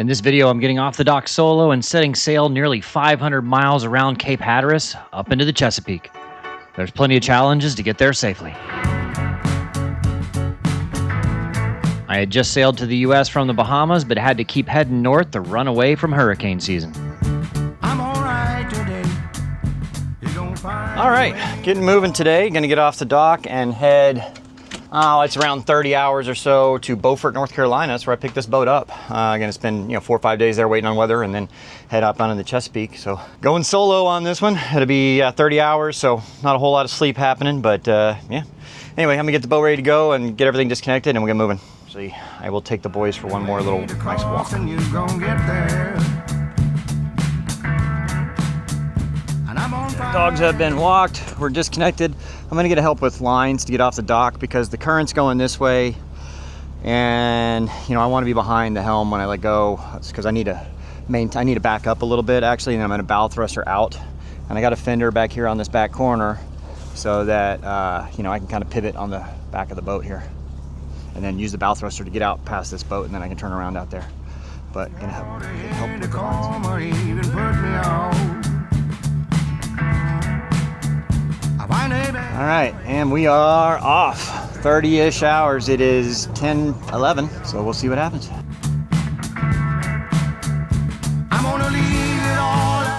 In this video, I'm getting off the dock solo and setting sail nearly 500 miles around Cape Hatteras up into the Chesapeake. There's plenty of challenges to get there safely. I had just sailed to the U.S. from the Bahamas, but had to keep heading north to run away from hurricane season. All right, getting moving today. Gonna get off the dock and head, it's around 30 hours or so to Beaufort, North Carolina. That's where I picked this boat up. Gonna spend 4 or 5 days there waiting on weather and then head up onto the Chesapeake. So going solo on this one. It'll be 30 hours, so not a whole lot of sleep happening, but yeah. Anyway, I'm gonna get the boat ready to go and get everything disconnected and we'll get moving. See, I will take the boys for one more little nice walk. Dogs have been walked, we're disconnected. I'm gonna get help with lines to get off the dock because the current's going this way and I want to be behind the helm when I let go. It's because I need to back up a little bit actually, and I'm gonna bow thruster out. And I got a fender back here on this back corner so that I can kind of pivot on the back of the boat here and then use the bow thruster to get out past this boat, and then I can turn around out there. But gonna help with the lines. All right, and we are off. 30-ish hours. It is 10:11, so we'll see what happens.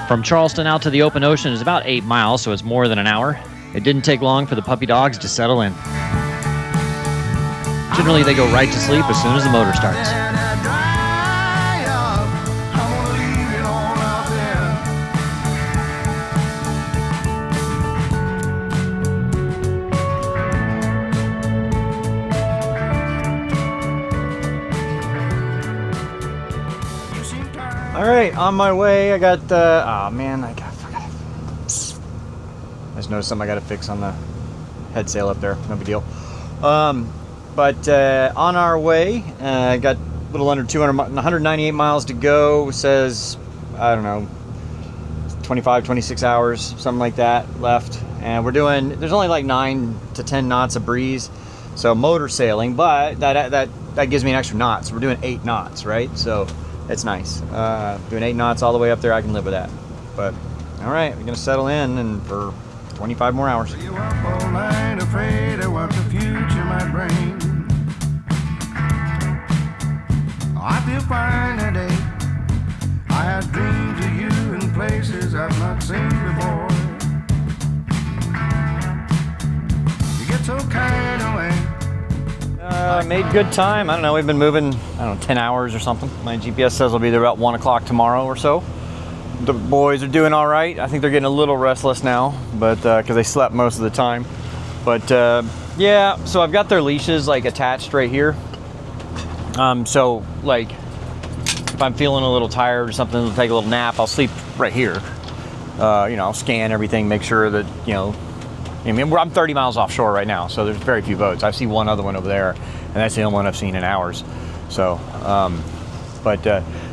From Charleston out to the open ocean is about 8 miles, so it's more than an hour. It didn't take long for the puppy dogs to settle in. Generally, they go right to sleep as soon as the motor starts. All right, on my way. I got the, oh man, I just noticed something I got to fix on the head sail up there. No big deal. But on our way, I got a little under 198 miles to go. It says, I don't know, 25, 26 hours, something like that left. And there's only like 9 to 10 knots of breeze. So motor sailing, but that gives me an extra knot. So we're doing 8 knots, right? So it's nice. Doing 8 knots all the way up there, I can live with that. But all right, we're gonna settle in and for 25 more hours. You up all night afraid of what the future might bring. I feel fine today. I have dreams of you in places I've not seen before. You get so carried away. I made good time. I don't know, we've been moving, 10 hours or something. My GPS says I'll be there about 1 o'clock tomorrow or so. The boys are doing all right. I think they're getting a little restless now, but because they slept most of the time. But yeah, so I've got their leashes like attached right here. So like if I'm feeling a little tired or something, to take a little nap, I'll sleep right here. I'll scan everything, make sure that, I'm 30 miles offshore right now, so there's very few boats. I see one other one over there, and that's the only one I've seen in hours. So,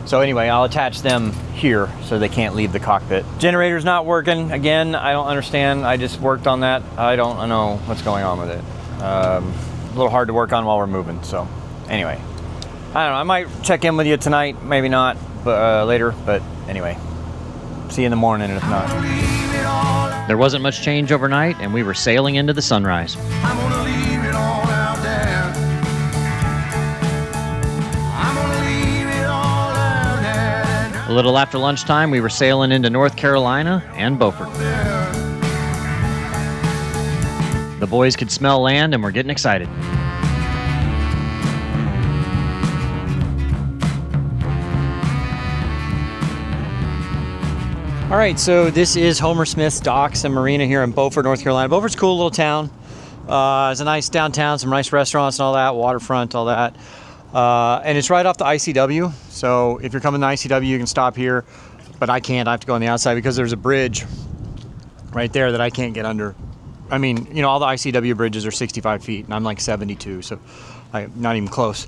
so anyway, I'll attach them here so they can't leave the cockpit. Generator's not working. Again, I don't understand. I just worked on that. I don't know what's going on with it. A little hard to work on while we're moving. So anyway, I don't know. I might check in with you tonight, maybe not, but later. But anyway, see you in the morning if not. There wasn't much change overnight, and we were sailing into the sunrise. A little after lunchtime, we were sailing into North Carolina and Beaufort. The boys could smell land and were getting excited. All right, so this is Homer Smith's Docks and Marina here in Beaufort, North Carolina. Beaufort's a cool little town. It's a nice downtown, some nice restaurants and all that, waterfront, all that. And it's right off the ICW. So if you're coming to ICW, you can stop here, but I can't. I have to go on the outside because there's a bridge right there that I can't get under. I mean, all the ICW bridges are 65 feet and I'm like 72, so I'm not even close.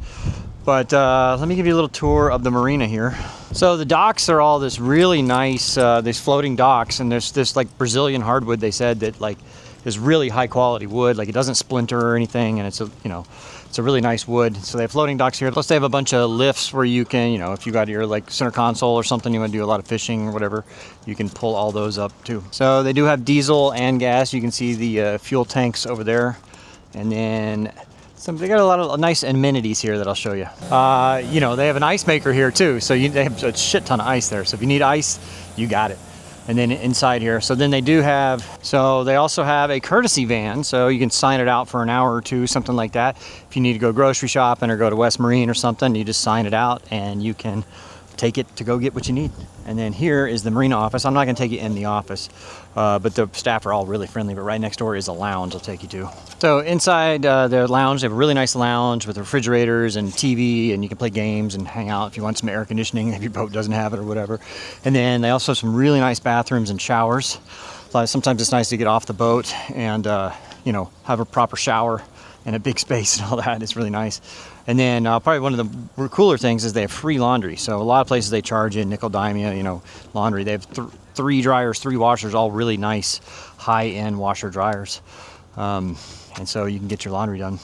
But let me give you a little tour of the marina here. So the docks are all this really nice, these floating docks, and there's this like Brazilian hardwood, they said, that like is really high quality wood. Like, it doesn't splinter or anything, and it's a, you know, it's a really nice wood. So they have floating docks here. Plus they have a bunch of lifts where you can, you know, if you got your like center console or something, you want to do a lot of fishing or whatever, you can pull all those up too. So they do have diesel and gas. You can see the fuel tanks over there, and then they got a lot of nice amenities here that I'll show you. You know, they have an ice maker here too, so they have a shit ton of ice there. So if you need ice, you got it. And then inside here, so then they do have, so they also have a courtesy van, so you can sign it out for an hour or two, something like that. If you need to go grocery shopping or go to West Marine or something, you just sign it out and you can take it to go get what you need. And then here is the Marina office. I'm not going to take you in the office, but the staff are all really friendly. But right next door is a lounge I'll take you to. So inside the lounge, they have a really nice lounge with refrigerators and TV, and you can play games and hang out if you want some air conditioning, if your boat doesn't have it or whatever. And then they also have some really nice bathrooms and showers. Sometimes it's nice to get off the boat and you know, have a proper shower and a big space and all that. It's really nice. And then probably one of the cooler things is they have free laundry. So a lot of places they charge you nickel dime, you know, laundry. They have 3 dryers, 3 washers, all really nice high-end washer dryers. And so you can get your laundry done.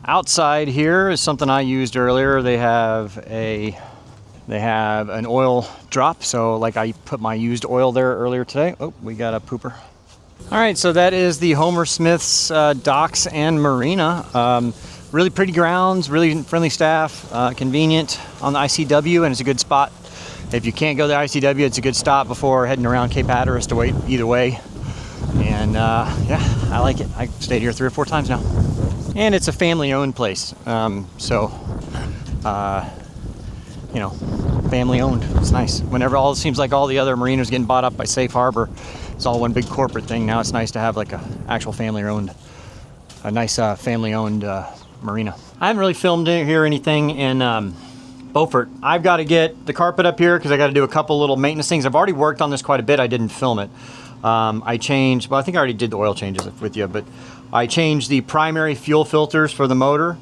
Outside here is something I used earlier. They have an oil drop. So like I put my used oil there earlier today. Oh, we got a pooper. All right, so that is the Homer Smith's docks and marina. Really pretty grounds, really friendly staff, convenient on the ICW, and it's a good spot. If you can't go to the ICW, it's a good stop before heading around Cape Hatteras to wait either way. And yeah, I like it. I stayed here 3 or 4 times now. And it's a family-owned place, so you know, family-owned. It's nice. Whenever it seems like all the other marinas getting bought up by Safe Harbor, it's all one big corporate thing. Now it's nice to have like a actual family-owned, a nice family-owned marina. I haven't really filmed here anything in Beaufort. I've got to get the carpet up here because I got to do a couple little maintenance things. I've already worked on this quite a bit. I didn't film it. I changed, well, I think I already did the oil changes with you, but I changed the primary fuel filters for the motor,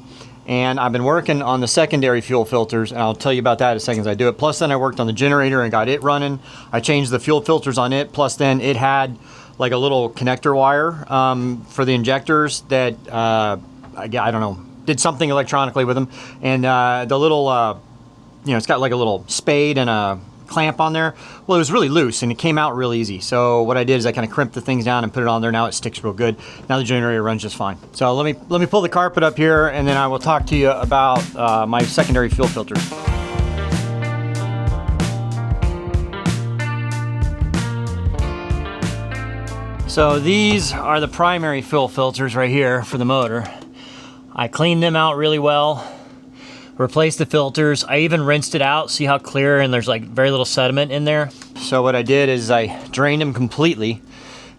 and I've been working on the secondary fuel filters, and I'll tell you about that as soon as I do it. Plus then I worked on the generator and got it running. I changed the fuel filters on it, plus then it had like a little connector wire for the injectors that I don't know, did something electronically with them, and the little you know, it's got like a little spade and a clamp on there. Well, it was really loose and it came out real easy. So what I did is I kind of crimped the things down and put it on there. Now it sticks real good. Now the generator runs just fine. So let me pull the carpet up here, and then I will talk to you about my secondary fuel filters. So these are the primary fuel filters right here for the motor. I cleaned them out really well, replaced the filters. I even rinsed it out, see how clear, and there's like very little sediment in there. So what I did is I drained them completely,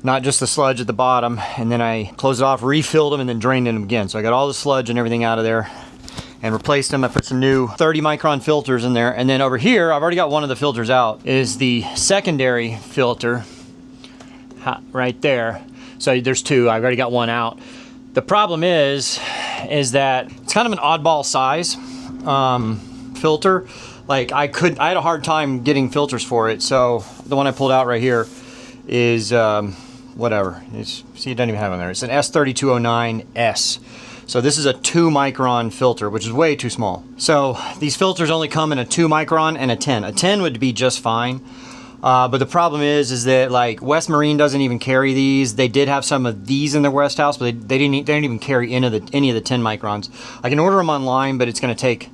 not just the sludge at the bottom, and then I closed it off, refilled them, and then drained them again. So I got all the sludge and everything out of there and replaced them. I put some new 30 micron filters in there. And then over here, I've already got one of the filters out, is the secondary filter right there. So there's 2, I've already got one out. The problem is that it's kind of an oddball size filter. Like I had a hard time getting filters for it. So the one I pulled out right here is whatever. See, it doesn't even have on there. It's an S3209S. So this is a 2 micron filter, which is way too small. So these filters only come in a 2 micron and a 10. A 10 would be just fine. But the problem is that like West Marine doesn't even carry these. They did have some of these in their West House, but they didn't even carry any of the 10 microns. I can order them online, but it's going to take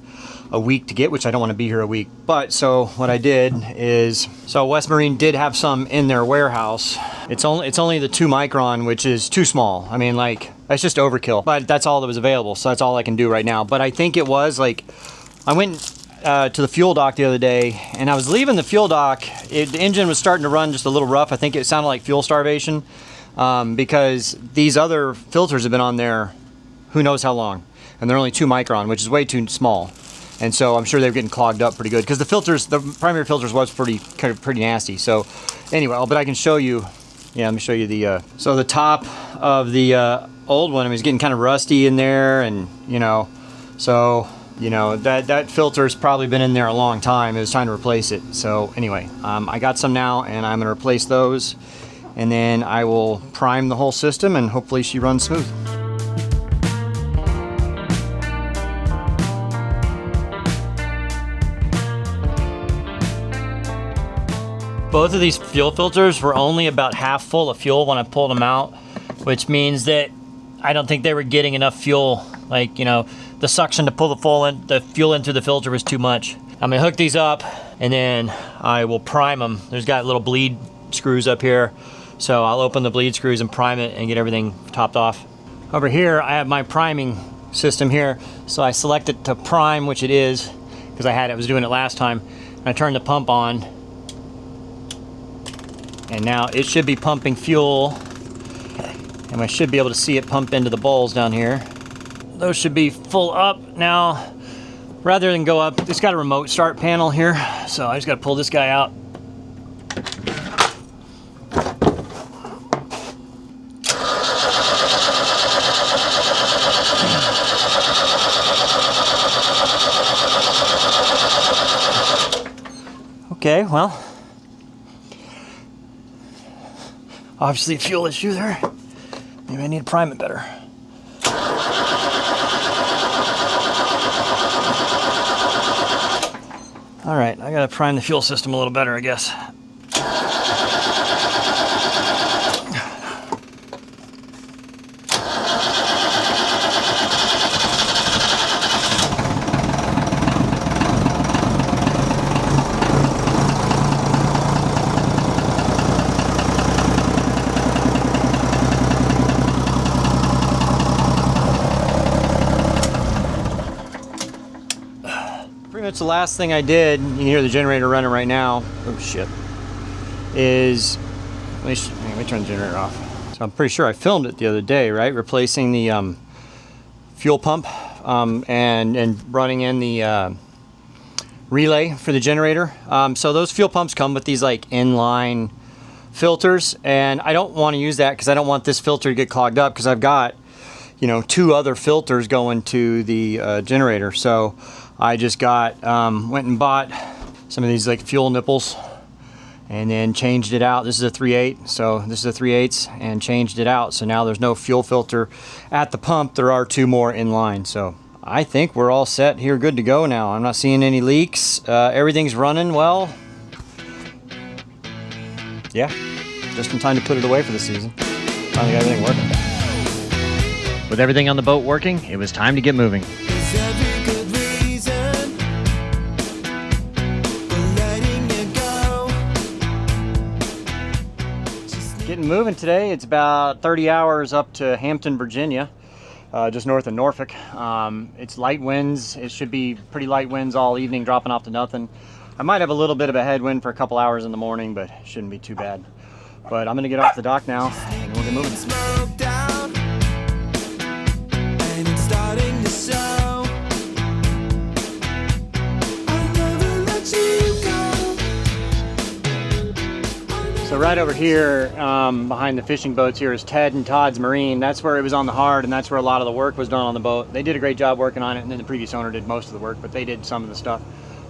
a week to get, which I don't want to be here a week. But so what I did is, so West Marine did have some in their warehouse. It's only the 2 micron, which is too small. I mean, like, that's just overkill. But that's all that was available, so that's all I can do right now. But I think it was like, I went to the fuel dock the other day, and I was leaving the fuel dock. The engine was starting to run just a little rough. I think it sounded like fuel starvation because these other filters have been on there who knows how long, and they're only 2 micron, which is way too small. And so I'm sure they're getting clogged up pretty good because the primary filters was pretty nasty. So anyway, but I can show you. Yeah, let me show you the. So the top of the old one, I mean, it's getting kind of rusty in there, and so. That filter's probably been in there a long time. It was time to replace it. So anyway, I got some now, and I'm going to replace those. and then I will prime the whole system and hopefully she runs smooth. Both of these fuel filters were only about half full of fuel when I pulled them out, which means that I don't think they were getting enough fuel. Like, you know, the suction to pull the fuel in through the filter was too much. I'm gonna hook these up and then I will prime them. There's got little bleed screws up here. So I'll open the bleed screws and prime it and get everything topped off. Over here, I have my priming system here. So I select it to prime, which it is, because I was doing it last time. And I turn the pump on. And now it should be pumping fuel, and I should be able to see it pump into the bowls down here. Those should be full up. Now, rather than go up, it's got a remote start panel here, so I just got to pull this guy out. Okay, well, obviously a fuel issue there. Maybe I need to prime it better. All right, I gotta prime the fuel system a little better, I guess. That's the last thing I did. You can hear the generator running right now. Oh shit. Let me turn the generator off. So I'm pretty sure I filmed it the other day, right? Replacing the fuel pump and running in the relay for the generator. So those fuel pumps come with these like inline filters, and I don't want to use that because I don't want this filter to get clogged up because I've got, you know, 2 other filters going to the generator. So I just went and bought some of these like fuel nipples and then changed it out. This is a 3/8, so this is a 3/8 and changed it out. So now there's no fuel filter at the pump. There are 2 more in line. So I think we're all set here, good to go now. I'm not seeing any leaks. Everything's running well. Yeah, just in time to put it away for the season. Finally got everything working. With everything on the boat working, it was time to get moving. Getting moving today. It's about 30 hours up to Hampton, Virginia, just north of Norfolk. It's light winds. It should be pretty light winds all evening, dropping off to nothing. I might have a little bit of a headwind for a couple hours in the morning, but it shouldn't be too bad. But I'm gonna get off the dock now and we'll get moving. So right over here, behind the fishing boats here is Ted and Todd's Marine. That's where it was on the hard, and that's where a lot of the work was done on the boat. They did a great job working on it, and then the previous owner did most of the work, but they did some of the stuff.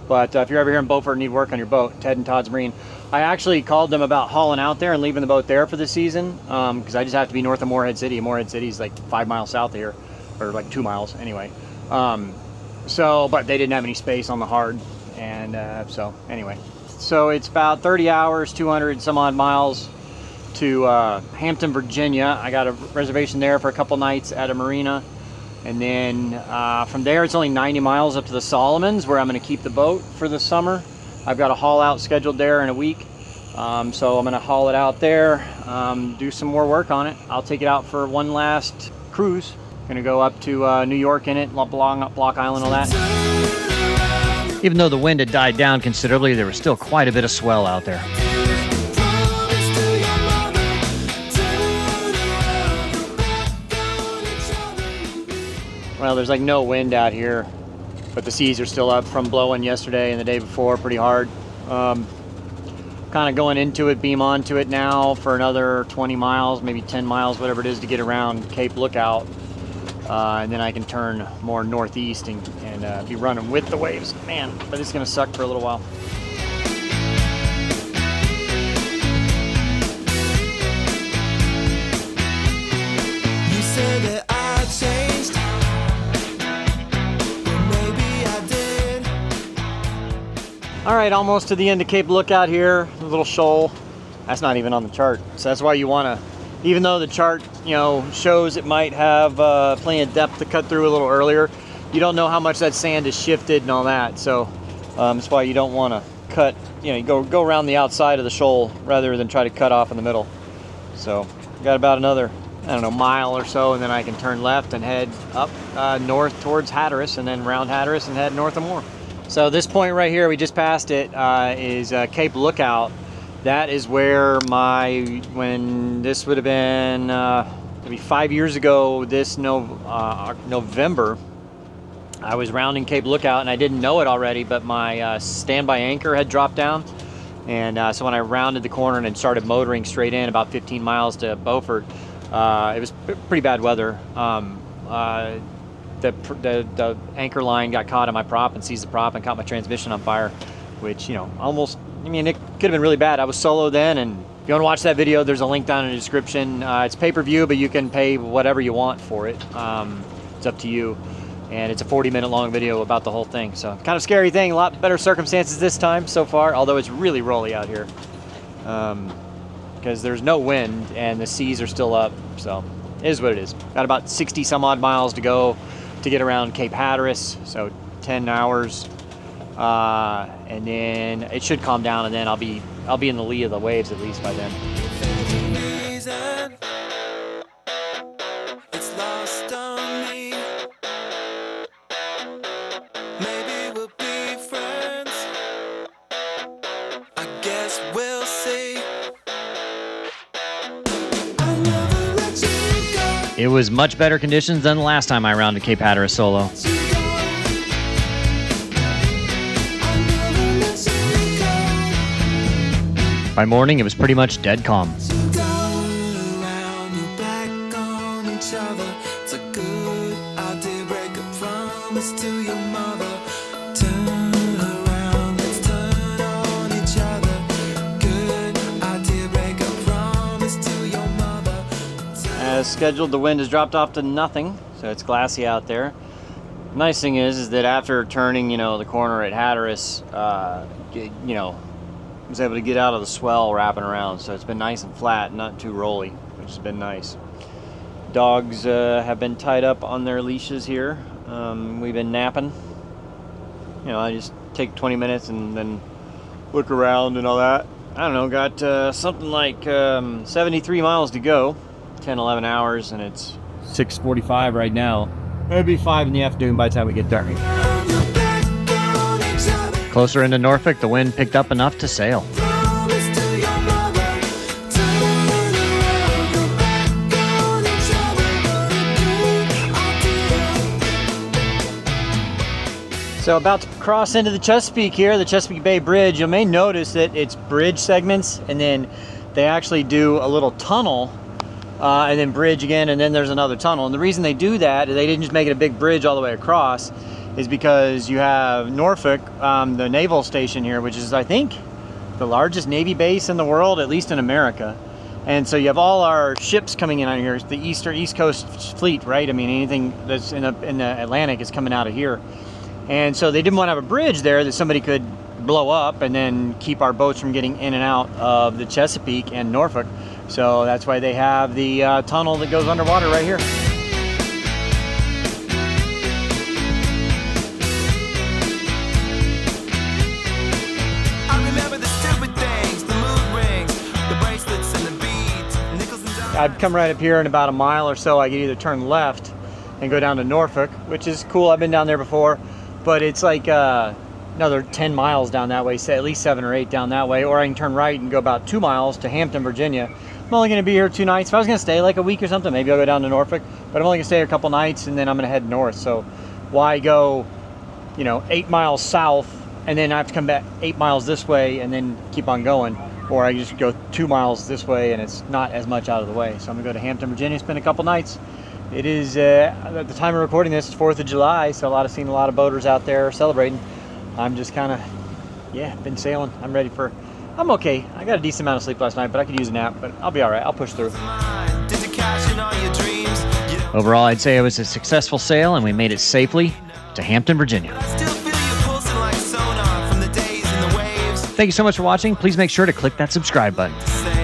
But if you're ever here in Beaufort and need work on your boat, Ted and Todd's Marine. I actually called them about hauling out there and leaving the boat there for the season, because I just have to be north of Morehead City. Morehead City is like 5 miles south of here, or like 2 miles anyway. But they didn't have any space on the hard, and so anyway. So it's about 30 hours, 200 some odd miles to Hampton, Virginia. I got a reservation there for a couple nights at a marina. And then from there, it's only 90 miles up to the Solomons, where I'm going to keep the boat for the summer. I've got a haul out scheduled there in a week. So I'm going to haul it out there, do some more work on it. I'll take it out for one last cruise. Going to go up to New York in it, Block Island, all that. Even though the wind had died down considerably, there was still quite a bit of swell out there. Well, there's like no wind out here, but the seas are still up from blowing yesterday and the day before pretty hard. Kind of going into it, beam onto it now for another 20 miles, maybe 10 miles, whatever it is, to get around Cape Lookout. And then I can turn more northeast and be running with the waves. Man, but it's gonna suck for a little while. said that I changed, but maybe I did. All right, almost to the end of Cape Lookout here, a little shoal. That's not even on the chart, so that's why you want to, even though the chart, you know, shows it might have plenty of depth to cut through a little earlier, you don't know how much that sand is shifted and all that, so that's why you don't want to cut, you know, you go around the outside of the shoal rather than try to cut off in the middle. So got about another, I don't know, mile or so, and then I can turn left and head up north towards Hatteras, and then round Hatteras and head north of more. So this point right here, we just passed it, is Cape Lookout. That is where when this would have been maybe 5 years ago this November, I was rounding Cape Lookout, and I didn't know it already, but my standby anchor had dropped down. And so when I rounded the corner and started motoring straight in about 15 miles to Beaufort, it was pretty bad weather. The anchor line got caught on my prop and seized the prop and caught my transmission on fire, which, you know, almost, I mean, it could have been really bad. I was solo then, and if you want to watch that video, there's a link down in the description. It's pay-per-view, but you can pay whatever you want for it. It's up to you. And it's a 40-minute long video about the whole thing. So kind of scary thing, a lot better circumstances this time so far, although it's really rolly out here. Because there's no wind and the seas are still up, so it is what it is. Got about 60 some odd miles to go to get around Cape Hatteras, so 10 hours. And then it should calm down, and then I'll be in the lee of the waves at least by then. It's lost on me. Maybe we'll be friends. I guess we'll see. I'll never let you go. It was much better conditions than the last time I rounded Cape Hatteras solo. By morning, it was pretty much dead calm. As scheduled, the wind has dropped off to nothing, so it's glassy out there. The nice thing is that after turning, you know, the corner at Hatteras, you know, I was able to get out of the swell wrapping around, so it's been nice and flat, not too rolly, which has been nice. Dogs have been tied up on their leashes here. We've been napping. You know, I just take 20 minutes and then look around and all that. I don't know, got something like 73 miles to go, 10, 11 hours, and it's 6:45 right now. Maybe 5 in the afternoon by the time we get dark. Closer into Norfolk, the wind picked up enough to sail. So about to cross into the Chesapeake here, the Chesapeake Bay Bridge. You may notice that it's bridge segments, and then they actually do a little tunnel, and then bridge again, and then there's another tunnel. And the reason they do that, they didn't just make it a big bridge all the way across, is because you have Norfolk, the naval station here, which is, I think, the largest Navy base in the world, at least in America. And so you have all our ships coming in out here, the East Coast fleet, right? I mean, anything that's in the Atlantic is coming out of here. And so they didn't want to have a bridge there that somebody could blow up and then keep our boats from getting in and out of the Chesapeake and Norfolk. So that's why they have the tunnel that goes underwater right here. I'd come right up here in about a mile or so. I could either turn left and go down to Norfolk, which is cool. I've been down there before, but it's like another 10 miles down that way, say at least 7 or 8 down that way, or I can turn right and go about 2 miles to Hampton, Virginia. I'm only going to be here 2 nights. If I was going to stay like a week or something, maybe I'll go down to Norfolk, but I'm only going to stay here a couple nights, and then I'm going to head north. So why go, you know, 8 miles south and then I have to come back 8 miles this way and then keep on going? Or I just go 2 miles this way and it's not as much out of the way. So I'm gonna go to Hampton, Virginia, spend a couple nights. It is, at the time of recording this, it's 4th of July, so seen a lot of boaters out there celebrating. I'm just kind of, yeah, been sailing. I'm okay. I got a decent amount of sleep last night, but I could use a nap, but I'll be all right. I'll push through. Well, Overall, I'd say it was a successful sail, and we made it safely to Hampton, Virginia. I still feel you pulsing like sonar from the days and the waves. Thank you so much for watching. Please make sure to click that subscribe button. Say